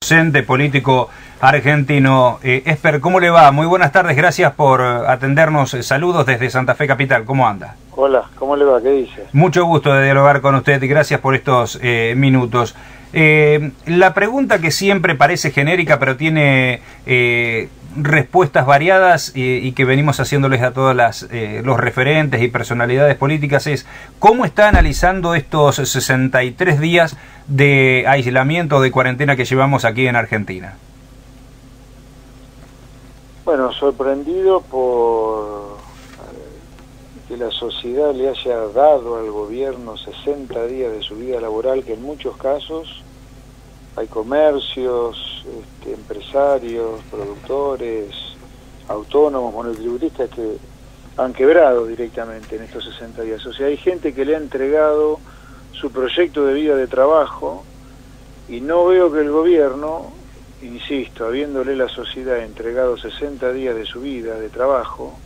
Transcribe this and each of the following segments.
Docente político argentino. Esper, ¿cómo le va? Muy buenas tardes, gracias por atendernos. Saludos desde Santa Fe Capital, ¿cómo anda? Hola, ¿cómo le va? ¿Qué dice? Mucho gusto de dialogar con usted y gracias por estos minutos. La pregunta que siempre parece genérica, pero tiene respuestas variadas y que venimos haciéndoles a todos los referentes y personalidades políticas es: ¿cómo está analizando estos 63 días de aislamiento, de cuarentena que llevamos aquí en Argentina? Bueno, sorprendido por que la sociedad le haya dado al gobierno 60 días de su vida laboral, que en muchos casos hay comercios, empresarios, productores, autónomos, monotributistas que han quebrado directamente en estos 60 días. O sea, hay gente que le ha entregado su proyecto de vida de trabajo y no veo que el gobierno, insisto, habiéndole la sociedad entregado 60 días de su vida de trabajo,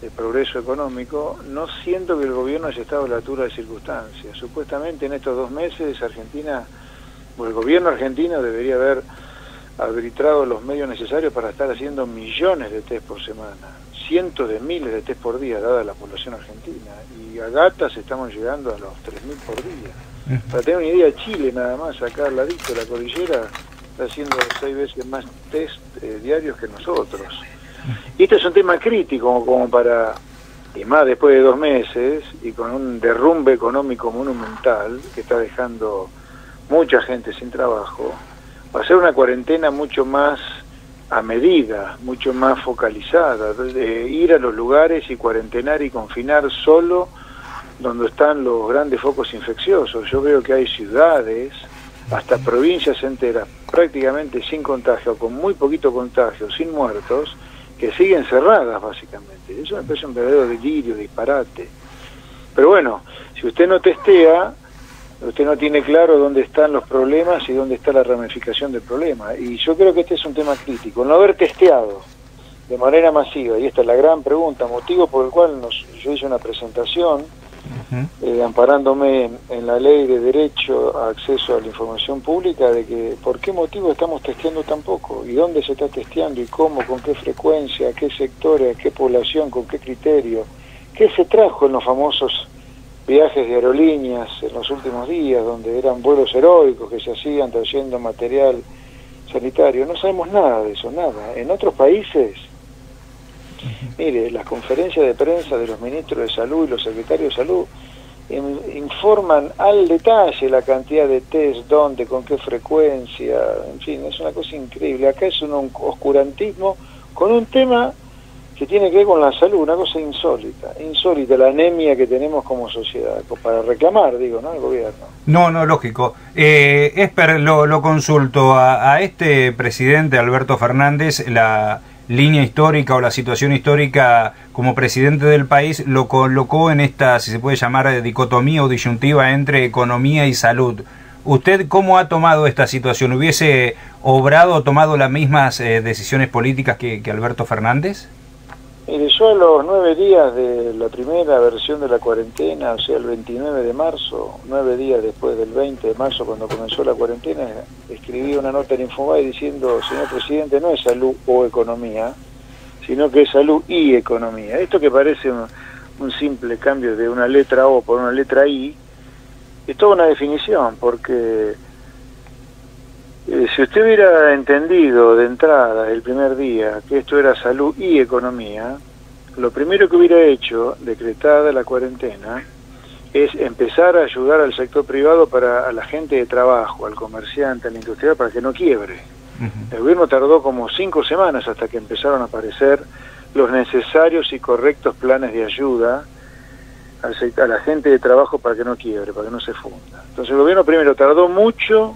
de progreso económico, no siento que el gobierno haya estado a la altura de circunstancias. Supuestamente en estos 2 meses Argentina, o el gobierno argentino debería haber arbitrado los medios necesarios para estar haciendo millones de test por semana, cientos de miles de test por día, dada la población argentina, y a gatas estamos llegando a los 3.000 por día. Para tener una idea, Chile nada más, acá al ladito de la cordillera, está haciendo 6 veces más test diarios que nosotros. Y este es un tema crítico como para, y más después de 2 meses, y con un derrumbe económico monumental que está dejando mucha gente sin trabajo, va a ser una cuarentena mucho más a medida, mucho más focalizada, ir a los lugares y cuarentenar y confinar solo donde están los grandes focos infecciosos. Yo veo que hay ciudades, hasta provincias enteras, prácticamente sin contagio, con muy poquito contagio, sin muertos, que siguen cerradas básicamente. Eso me parece un verdadero delirio, disparate. Pero bueno, si usted no testea, usted no tiene claro dónde están los problemas y dónde está la ramificación del problema. Y yo creo que este es un tema crítico. No haber testeado de manera masiva, y esta es la gran pregunta, motivo por el cual yo hice una presentación amparándome en la ley de derecho a acceso a la información pública, de que por qué motivo estamos testeando tan poco, y dónde se está testeando, y cómo, con qué frecuencia, qué sectores, qué población, con qué criterio, qué se trajo en los famosos viajes de aerolíneas en los últimos días, donde eran vuelos heroicos que se hacían trayendo material sanitario. No sabemos nada de eso, nada. En otros países, mire, las conferencias de prensa de los ministros de salud y los secretarios de salud informan al detalle la cantidad de test, dónde, con qué frecuencia, en fin, es una cosa increíble. Acá es un oscurantismo con un tema que tiene que ver con la salud, una cosa insólita, la anemia que tenemos como sociedad, para reclamar, digo, ¿no?, al gobierno. No, lógico. Esper, lo consulto. A este presidente, Alberto Fernández, la línea histórica o la situación histórica como presidente del país lo colocó en esta, si se puede llamar, dicotomía o disyuntiva entre economía y salud. ¿Usted cómo ha tomado esta situación? ¿Hubiese obrado o tomado las mismas decisiones políticas que Alberto Fernández? Mire, yo a los 9 días de la primera versión de la cuarentena, o sea, el 29 de marzo, 9 días después del 20 de marzo, cuando comenzó la cuarentena, escribí una nota en Infobae diciendo: señor presidente, no es salud o economía, sino que es salud y economía. Esto que parece un simple cambio de una letra O por una letra I, es toda una definición, porque si usted hubiera entendido de entrada el primer día que esto era salud y economía, lo primero que hubiera hecho, decretada la cuarentena, es empezar a ayudar al sector privado, a la gente de trabajo, al comerciante, al industrial, para que no quiebre. El gobierno tardó como 5 semanas hasta que empezaron a aparecer los necesarios y correctos planes de ayuda a la gente de trabajo para que no quiebre, para que no se funda. Entonces el gobierno primero tardó mucho.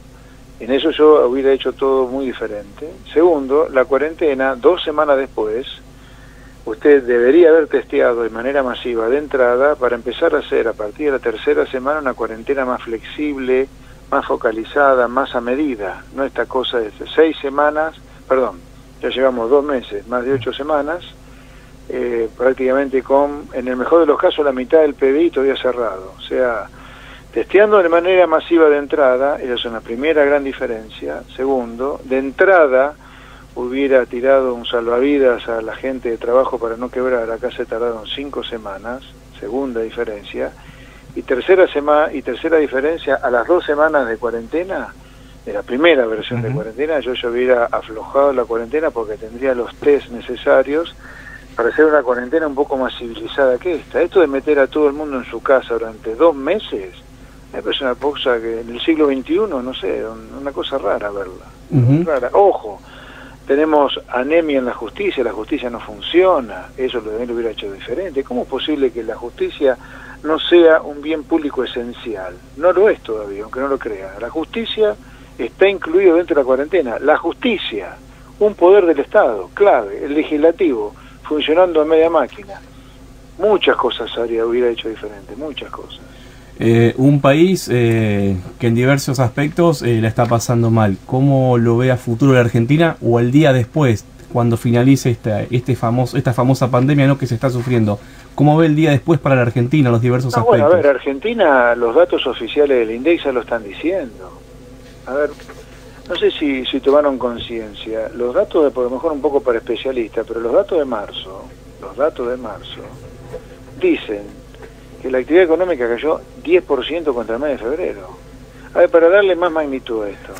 En eso yo hubiera hecho todo muy diferente. Segundo, la cuarentena, 2 semanas después, usted debería haber testeado de manera masiva de entrada para empezar a hacer a partir de la 3ª semana una cuarentena más flexible, más focalizada, más a medida. No esta cosa de 6 semanas, perdón, ya llevamos 2 meses, más de 8 semanas, prácticamente con, en el mejor de los casos, la mitad del PBI todavía cerrado. O sea, Testeando de manera masiva de entrada, esa es una primera gran diferencia. Segundo, de entrada hubiera tirado un salvavidas a la gente de trabajo para no quebrar, acá se tardaron 5 semanas, segunda diferencia. Y tercera diferencia, a las 2 semanas de cuarentena, de la primera versión de cuarentena, yo hubiera aflojado la cuarentena porque tendría los test necesarios para hacer una cuarentena un poco más civilizada que esta. Esto de meter a todo el mundo en su casa durante 2 meses, me parece una cosa que en el siglo XXI, no sé, una cosa rara verla. Rara. Ojo, tenemos anemia en la justicia no funciona, eso lo hubiera hecho diferente. ¿Cómo es posible que la justicia no sea un bien público esencial? No lo es todavía, aunque no lo crea. La justicia está incluido dentro de la cuarentena. La justicia, un poder del Estado, clave, el legislativo, funcionando a media máquina. Muchas cosas hubiera hecho diferente, muchas cosas. Un país que en diversos aspectos la está pasando mal. ¿Cómo lo ve a futuro la Argentina o el día después, cuando finalice esta famosa pandemia, ¿no?, que se está sufriendo? ¿Cómo ve el día después para la Argentina, los diversos aspectos? Bueno, a ver, Argentina, los datos oficiales del INDEC ya lo están diciendo. A ver, no sé si tomaron conciencia. Los datos, por lo mejor un poco para especialistas, pero los datos de marzo dicen que la actividad económica cayó 10% contra el mes de febrero. A ver, para darle más magnitud a esto,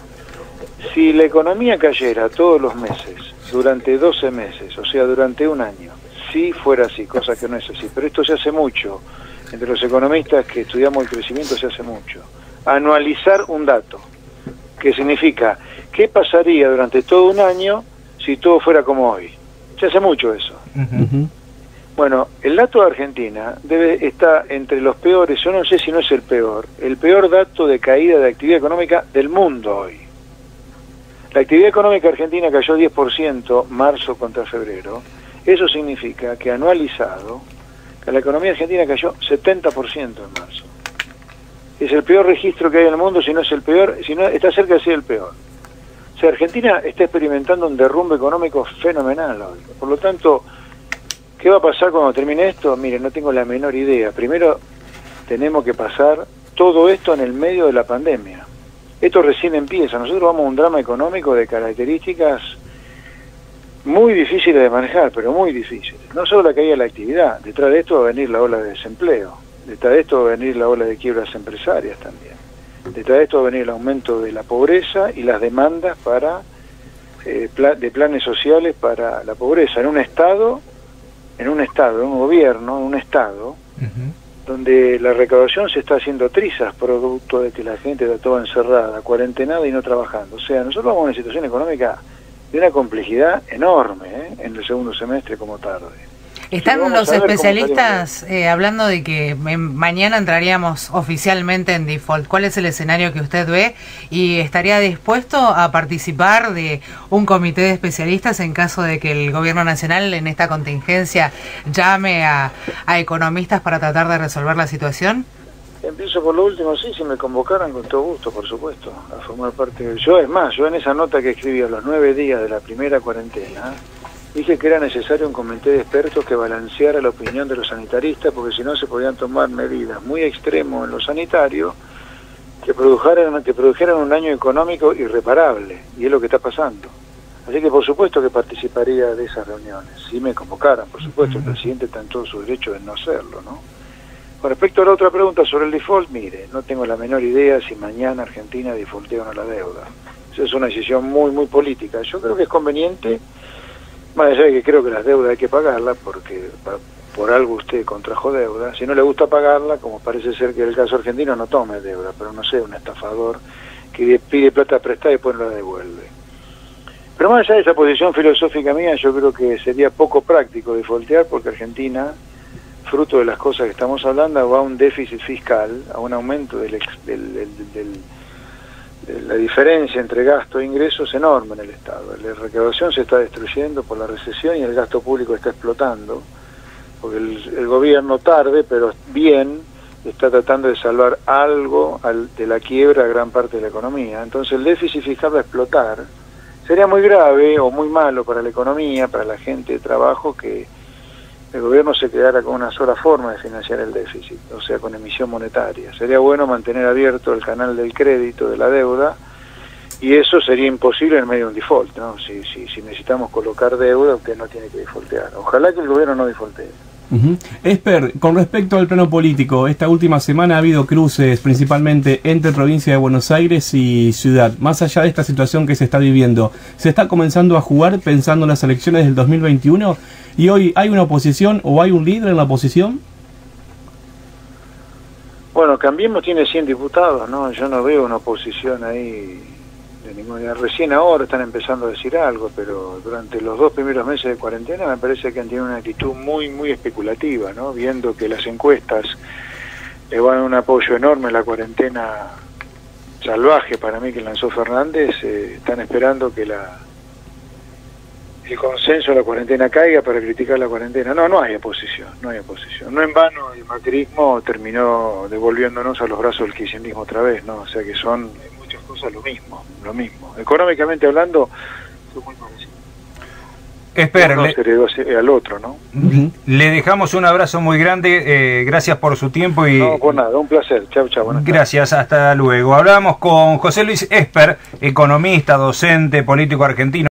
si la economía cayera todos los meses, durante 12 meses, o sea, durante un año, si fuera así, cosa que no es así, pero esto se hace mucho, entre los economistas que estudiamos el crecimiento se hace mucho, anualizar un dato, que significa, ¿qué pasaría durante todo un año si todo fuera como hoy? Se hace mucho eso. Bueno, el dato de Argentina está entre los peores, yo no sé si no es el peor dato de caída de actividad económica del mundo hoy. La actividad económica argentina cayó 10% marzo contra febrero. Eso significa que anualizado, que la economía argentina cayó 70% en marzo. Es el peor registro que hay en el mundo, si no es el peor, si no está cerca de ser el peor. O sea, Argentina está experimentando un derrumbe económico fenomenal hoy. Por lo tanto, ¿qué va a pasar cuando termine esto? Mire, no tengo la menor idea. Primero, tenemos que pasar todo esto en el medio de la pandemia. Esto recién empieza. Nosotros vamos a un drama económico de características muy difíciles de manejar, pero muy difíciles. No solo la caída de la actividad, detrás de esto va a venir la ola de desempleo, detrás de esto va a venir la ola de quiebras empresarias también, detrás de esto va a venir el aumento de la pobreza y las demandas de planes sociales para la pobreza en un Estado, en un gobierno, en un Estado, donde la recaudación se está haciendo trizas producto de que la gente está toda encerrada, cuarentenada y no trabajando. O sea, nosotros vamos a una situación económica de una complejidad enorme en el segundo semestre como tarde. Están los especialistas hablando de que mañana entraríamos oficialmente en default. ¿Cuál es el escenario que usted ve? ¿Y estaría dispuesto a participar de un comité de especialistas en caso de que el gobierno nacional en esta contingencia llame a economistas para tratar de resolver la situación? Empiezo por lo último, sí, si me convocaran con todo gusto, por supuesto, a formar parte del... Yo en esa nota que escribí a los 9 días de la primera cuarentena, dije que era necesario un comité de expertos que balanceara la opinión de los sanitaristas, porque si no se podían tomar medidas muy extremas en lo sanitario que produjeran un daño económico irreparable, y es lo que está pasando. Así que por supuesto que participaría de esas reuniones, si me convocaran, por supuesto, el presidente está en todo su derecho de no hacerlo, ¿no? Con respecto a la otra pregunta sobre el default, mire, no tengo la menor idea si mañana Argentina defaultea o no la deuda. Esa es una decisión muy, muy política. Yo creo que es conveniente, más allá de que creo que las deudas hay que pagarlas, porque por algo usted contrajo deuda. Si no le gusta pagarla, como parece ser que en el caso argentino, no tome deuda, pero no sé, un estafador que pide plata prestada y después no la devuelve. Pero más allá de esa posición filosófica mía, yo creo que sería poco práctico defaultear, porque Argentina, fruto de las cosas que estamos hablando, va a un déficit fiscal, a un aumento de la diferencia entre gasto e ingresos enorme en el Estado. La recaudación se está destruyendo por la recesión y el gasto público está explotando, porque el gobierno tarde, pero bien, está tratando de salvar algo de la quiebra a gran parte de la economía. Entonces el déficit fiscal va a explotar. Sería muy grave o muy malo para la economía, para la gente de trabajo, que el gobierno se quedara con una sola forma de financiar el déficit, o sea, con emisión monetaria. Sería bueno mantener abierto el canal del crédito, de la deuda, y eso sería imposible en medio de un default, ¿no? Si necesitamos colocar deuda, usted no tiene que defaultear. Ojalá que el gobierno no defaultee. Esper, con respecto al plano político, esta última semana ha habido cruces principalmente entre provincia de Buenos Aires y ciudad. Más allá de esta situación que se está viviendo, ¿se está comenzando a jugar pensando en las elecciones del 2021? ¿Y hoy hay una oposición o hay un líder en la oposición? Bueno, Cambiemos tiene 100 diputados, ¿no? Yo no veo una oposición ahí de ninguna. Recién ahora están empezando a decir algo, pero durante los 2 primeros meses de cuarentena me parece que han tenido una actitud muy especulativa, ¿no? Viendo que las encuestas le van a un apoyo enorme a la cuarentena salvaje para mí que lanzó Fernández, están esperando que el consenso de la cuarentena caiga para criticar la cuarentena. No hay oposición, no hay oposición. No en vano el macrismo terminó devolviéndonos a los brazos del kirchnerismo otra vez, ¿no? O sea que son en muchas cosas lo mismo. Económicamente hablando, son muy parecidos. Esper, se heredó al otro, ¿no? Le dejamos un abrazo muy grande, gracias por su tiempo y... No, por nada, un placer. Chau, buenas tardes. Gracias, hasta luego. Hablamos con José Luis Esper, economista, docente, político argentino.